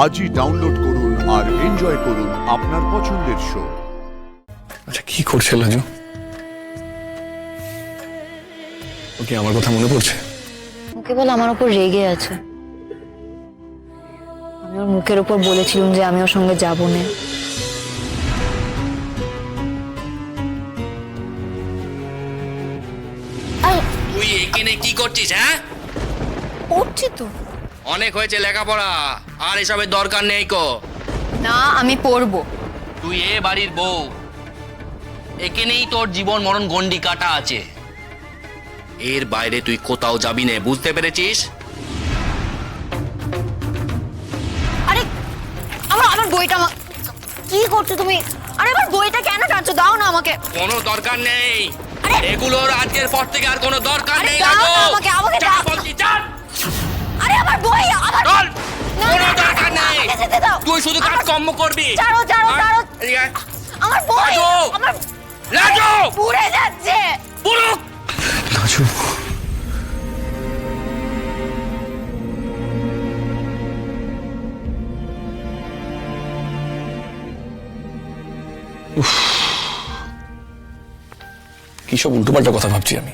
আজই ডাউনলোড করুন আর এনজয় করুন আপনার পছন্দের শো। আচ্ছা, কি করছে লাজু? ওকে আমার কথা মনে পড়ছে? ও কেবল আমার উপর রেগে আছে। আমি ওর মুখের উপর বলেছিলাম যে আমি ওর সঙ্গে যাবো না। তুই এখানে কি করছিস? হ্যাঁ, পড়ছি তো। অনেক হয়েছে লেখাপড়া, আর এসবের দরকার নেই কো। না, আমি পড়বো। তুই এ বাড়ির বউ, এখানেই তোর জীবন মরণ গন্ডি কাটা আছে। এর বাইরে তুই কোথাও যাবি না, বুঝতে পেরেছিস? আরে আমার বইটা কি করছো তুমি? আরে আমার বইটা কেন টানছো? দাও না আমাকে। কোনো দরকার নেই, আরে! এগুলোর আজকের পর থেকে আর কোনো দরকার আরে নেই। দাও রাজু, না আমাকে যা দাও। বলছি, চল। আরে আমার বই আমার চল, না, কোনো না, দরকার না, নেই। আমাকে যেতে দাও। তুই শুধু কাজ কর্ম করবি। ছাড়ো। এদিকে আয়। আমার বই রাজু! আমার রাজু, পুড়ে যাচ্ছে। পুরুক। লাজু, কি সব উল্টোপাল্টা কথা ভাবছি আমি।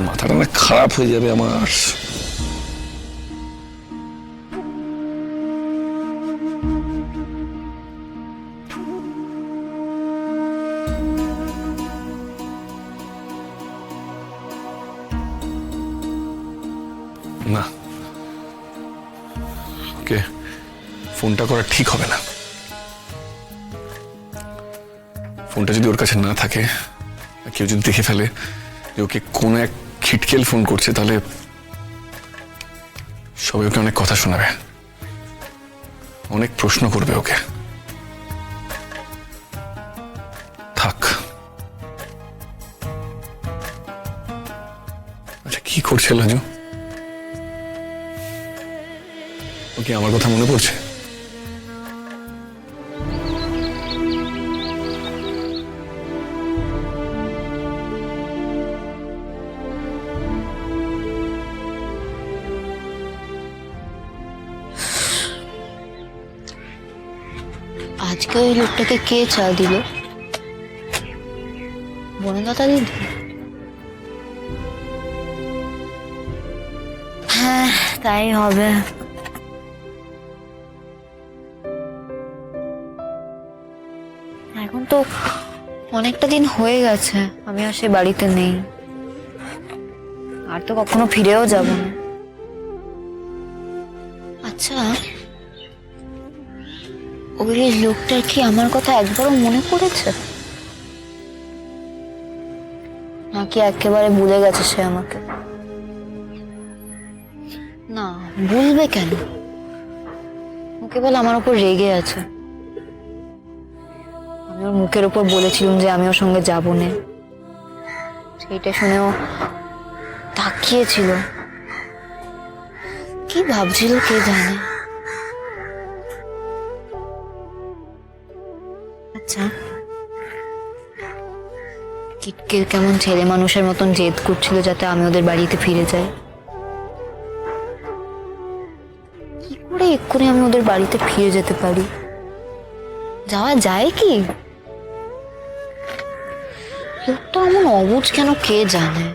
মাথাটা না খারাপ হয়ে যাবে আমার। না, ওকে ফোনটা করা ঠিক হবে না। ফোনটা যদি ওর কাছে না থাকে, কেউ যদি দেখে ফেলে যে ওকে কোনো এক খিটকেল ফোন করছে, তাহলে সবাই ওকে অনেক কথা শোনাবে, অনেক প্রশ্ন করবে ওকে। থাক। আচ্ছা, কি করছে লাজু? ওকে আমার কথা মনে পড়ছে? আজকে ওই লোকটাকে কে চা দিল? বনলতা দিদি? হ্যাঁ, তাই হবে। এখন তো অনেকটা দিন হয়ে গেছে আমি আর সে বাড়িতে নেই, আর তো কখনো ফিরেও যাব না। আচ্ছা, ওই লোকটার কি আমার কথা একবারও মনে পড়েছে, নাকি একেবারে ভুলে গেছে সে আমাকে? না, ভুলবে কেন? ও কেবল আমার উপর রেগে আছে। আমি ওর মুখের উপর বলেছিলাম যে আমি ওর সঙ্গে যাব না। সেইটা শুনেও তাকিয়েছিল। কি ভাবছিল কে জানে। আচ্ছা, কিটকের কেমন ছেলে মানুষের মতন জেদ করছিল যাতে আমি ওদের বাড়িতে ফিরে যাই। কি করে এক্ষুনি আমি ওদের বাড়িতে ফিরে যেতে পারি? যাওয়া যায় কি? লোকটা এমন অবুঝ কেন কে জানে।